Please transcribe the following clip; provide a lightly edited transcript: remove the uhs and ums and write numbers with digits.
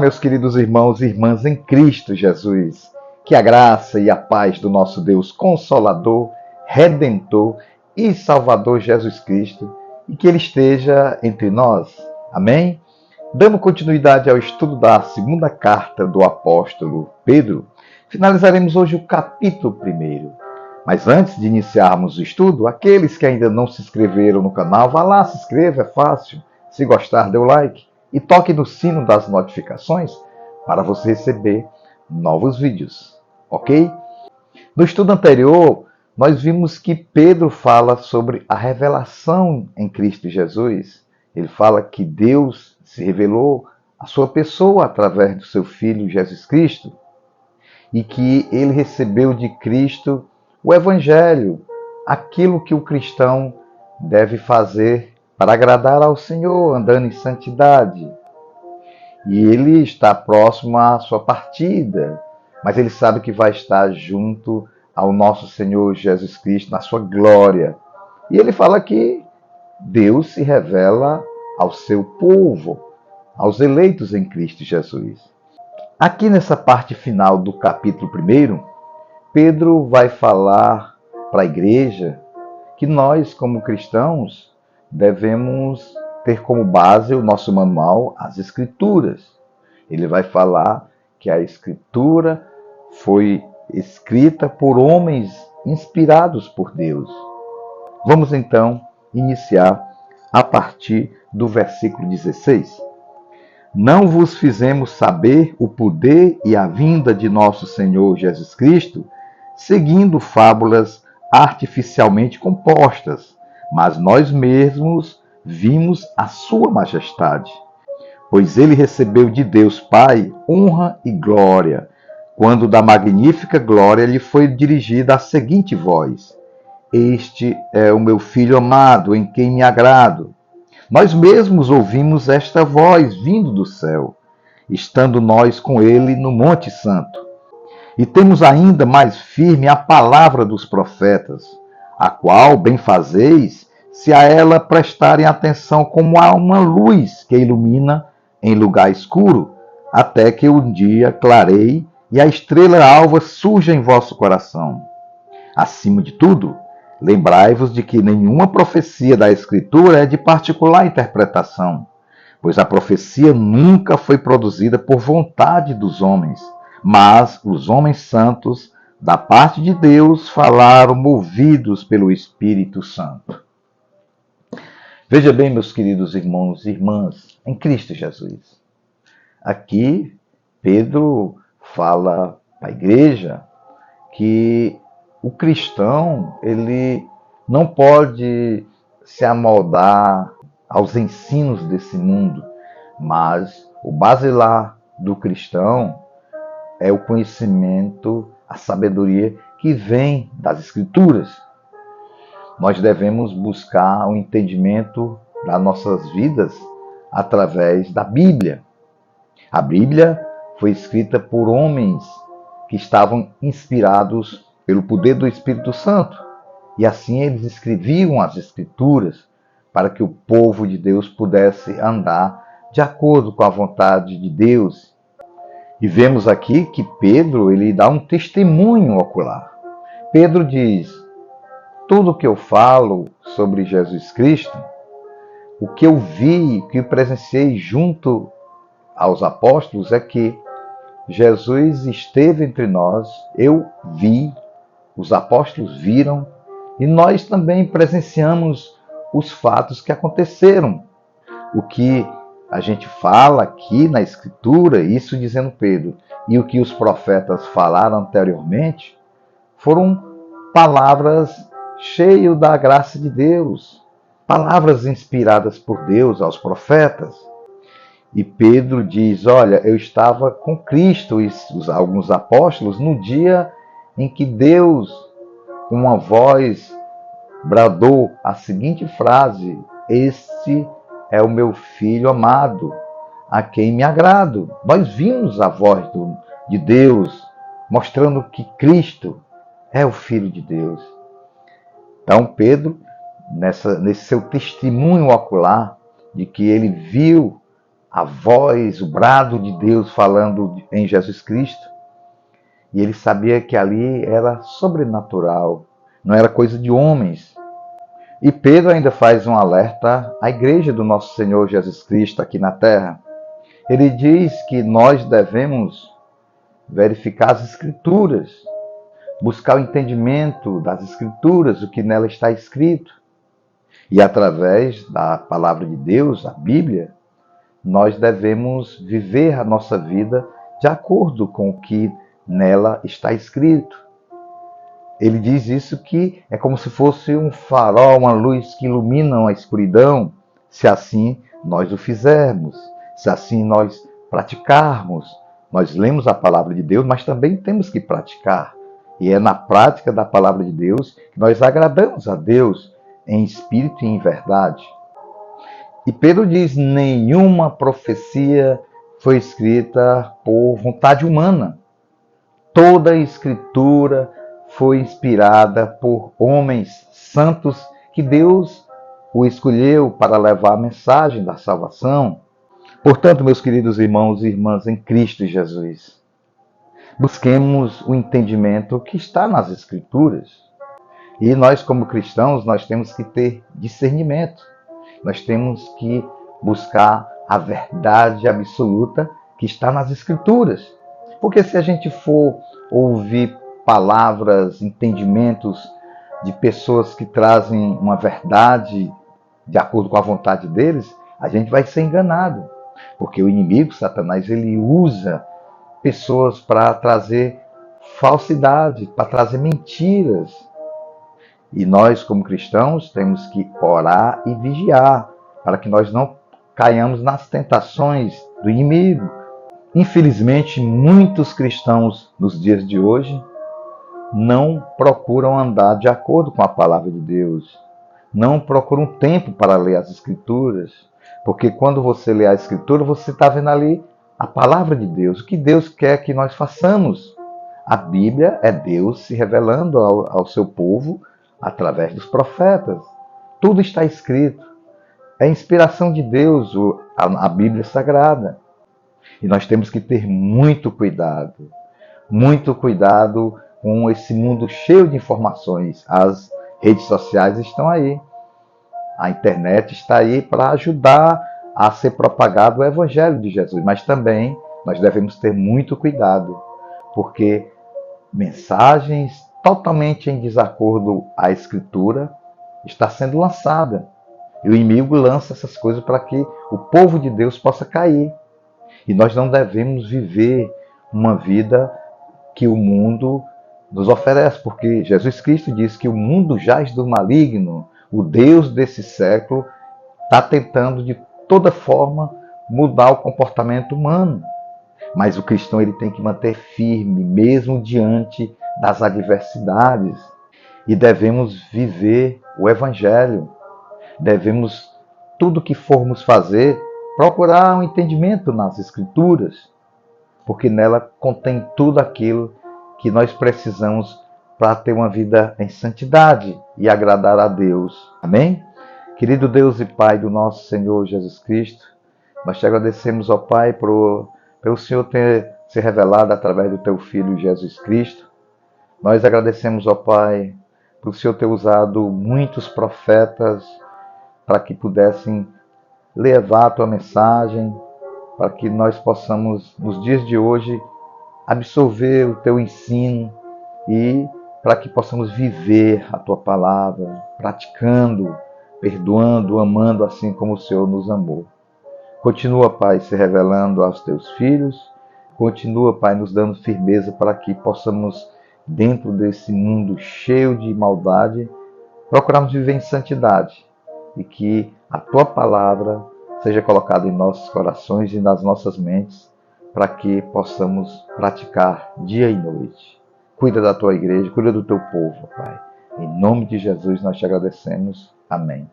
meus queridos irmãos e irmãs em Cristo Jesus. Que a graça e a paz do nosso Deus Consolador, Redentor e Salvador Jesus Cristo, e que Ele esteja entre nós. Amém? Dando continuidade ao estudo da segunda carta do apóstolo Pedro, finalizaremos hoje o capítulo 1. Mas antes de iniciarmos o estudo, aqueles que ainda não se inscreveram no canal, vá lá, se inscreva, é fácil. Se gostar, dê o like e toque no sino das notificações para você receber novos vídeos, ok? No estudo anterior, nós vimos que Pedro fala sobre a revelação em Cristo Jesus. Ele fala que Deus se revelou a sua pessoa através do seu Filho Jesus Cristo e que ele recebeu de Cristo o Evangelho, aquilo que o cristão deve fazer para agradar ao Senhor, andando em santidade. E ele está próximo à sua partida, mas ele sabe que vai estar junto ao nosso Senhor Jesus Cristo na sua glória. E ele fala que Deus se revela ao seu povo, aos eleitos em Cristo Jesus. Aqui nessa parte final do capítulo 1, Pedro vai falar para a igreja que nós, como cristãos, devemos ter como base o nosso manual, as Escrituras. Ele vai falar que a Escritura foi escrita por homens inspirados por Deus. Vamos então iniciar a partir do versículo 16. Não vos fizemos saber o poder e a vinda de nosso Senhor Jesus Cristo, seguindo fábulas artificialmente compostas, mas nós mesmos vimos a sua majestade. Pois ele recebeu de Deus Pai honra e glória, quando da magnífica glória lhe foi dirigida a seguinte voz: Este é o meu Filho amado, em quem me agrado. Nós mesmos ouvimos esta voz vindo do céu, estando nós com ele no Monte Santo. E temos ainda mais firme a palavra dos profetas, a qual bem fazeis, se a ela prestarem atenção como a uma luz que ilumina em lugar escuro, até que o dia clareie e a estrela alva surja em vosso coração. Acima de tudo, lembrai-vos de que nenhuma profecia da Escritura é de particular interpretação, pois a profecia nunca foi produzida por vontade dos homens, mas os homens santos, da parte de Deus, falaram movidos pelo Espírito Santo. Veja bem, meus queridos irmãos e irmãs, em Cristo Jesus. Aqui, Pedro fala para a igreja que o cristão, ele não pode se amoldar aos ensinos desse mundo, mas o basilar do cristão é o conhecimento, a sabedoria que vem das Escrituras. Nós devemos buscar o entendimento das nossas vidas através da Bíblia. A Bíblia foi escrita por homens que estavam inspirados pelo poder do Espírito Santo. E assim eles escreviam as Escrituras para que o povo de Deus pudesse andar de acordo com a vontade de Deus. E vemos aqui que Pedro ele dá um testemunho ocular. Pedro diz: tudo que eu falo sobre Jesus Cristo, o que eu vi, o que eu presenciei junto aos apóstolos é que Jesus esteve entre nós, eu vi, os apóstolos viram, e nós também presenciamos os fatos que aconteceram. O que a gente fala aqui na Escritura, isso dizendo Pedro, e o que os profetas falaram anteriormente, foram palavras cheias da graça de Deus, palavras inspiradas por Deus aos profetas. E Pedro diz: olha, eu estava com Cristo e alguns apóstolos no dia em que Deus, com uma voz, bradou a seguinte frase: este é o meu Filho amado, a quem me agrado. Nós vimos a voz de Deus, mostrando que Cristo é o Filho de Deus. Então Pedro, nesse seu testemunho ocular, de que ele viu a voz, o brado de Deus falando em Jesus Cristo. E ele sabia que ali era sobrenatural, não era coisa de homens. E Pedro ainda faz um alerta à igreja do nosso Senhor Jesus Cristo aqui na terra. Ele diz que nós devemos verificar as Escrituras, buscar o entendimento das Escrituras, o que nela está escrito. E através da palavra de Deus, a Bíblia, nós devemos viver a nossa vida de acordo com o que nela está escrito. Ele diz isso que é como se fosse um farol, uma luz que ilumina a escuridão, se assim nós o fizermos, se assim nós praticarmos. Nós lemos a palavra de Deus, mas também temos que praticar. E é na prática da palavra de Deus que nós agradamos a Deus em espírito e em verdade. E Pedro diz: nenhuma profecia foi escrita por vontade humana. Toda a Escritura foi inspirada por homens santos que Deus o escolheu para levar a mensagem da salvação. Portanto, meus queridos irmãos e irmãs em Cristo Jesus, busquemos o entendimento que está nas Escrituras. E nós, como cristãos, nós temos que ter discernimento. Nós temos que buscar a verdade absoluta que está nas Escrituras. Porque se a gente for ouvir palavras, entendimentos de pessoas que trazem uma verdade de acordo com a vontade deles, a gente vai ser enganado. Porque o inimigo, Satanás, ele usa pessoas para trazer falsidade, para trazer mentiras. E nós, como cristãos, temos que orar e vigiar para que nós não caiamos nas tentações do inimigo. Infelizmente, muitos cristãos nos dias de hoje não procuram andar de acordo com a palavra de Deus. Não procuram tempo para ler as Escrituras. Porque quando você lê a Escritura, você está vendo ali a palavra de Deus. O que Deus quer que nós façamos. A Bíblia é Deus se revelando ao seu povo através dos profetas. Tudo está escrito. É inspiração de Deus, a Bíblia Sagrada. E nós temos que ter muito cuidado com esse mundo cheio de informações. As redes sociais estão aí. A internet está aí para ajudar a ser propagado o Evangelho de Jesus. Mas também nós devemos ter muito cuidado, porque mensagens totalmente em desacordo à Escritura está sendo lançada. E o inimigo lança essas coisas para que o povo de Deus possa cair. E nós não devemos viver uma vida que o mundo nos oferece, porque Jesus Cristo diz que o mundo jaz do maligno. O Deus desse século está tentando de toda forma mudar o comportamento humano. Mas o cristão ele tem que manter firme, mesmo diante das adversidades. E devemos viver o Evangelho. Devemos, tudo que formos fazer, procurar um entendimento nas Escrituras, porque nela contém tudo aquilo que nós precisamos para ter uma vida em santidade e agradar a Deus. Amém? Querido Deus e Pai do nosso Senhor Jesus Cristo, nós te agradecemos, ó Pai, pelo Senhor ter se revelado através do teu Filho Jesus Cristo. Nós agradecemos, ó Pai, por o Senhor ter usado muitos profetas para que pudessem levar a tua mensagem, para que nós possamos, nos dias de hoje, absorver o teu ensino e para que possamos viver a tua palavra, praticando, perdoando, amando assim como o Senhor nos amou. Continua, Pai, se revelando aos teus filhos. Continua, Pai, nos dando firmeza para que possamos, dentro desse mundo cheio de maldade, procurarmos viver em santidade e que a tua palavra seja colocada em nossos corações e nas nossas mentes para que possamos praticar dia e noite. Cuida da tua igreja, cuida do teu povo, Pai. Em nome de Jesus nós te agradecemos. Amém.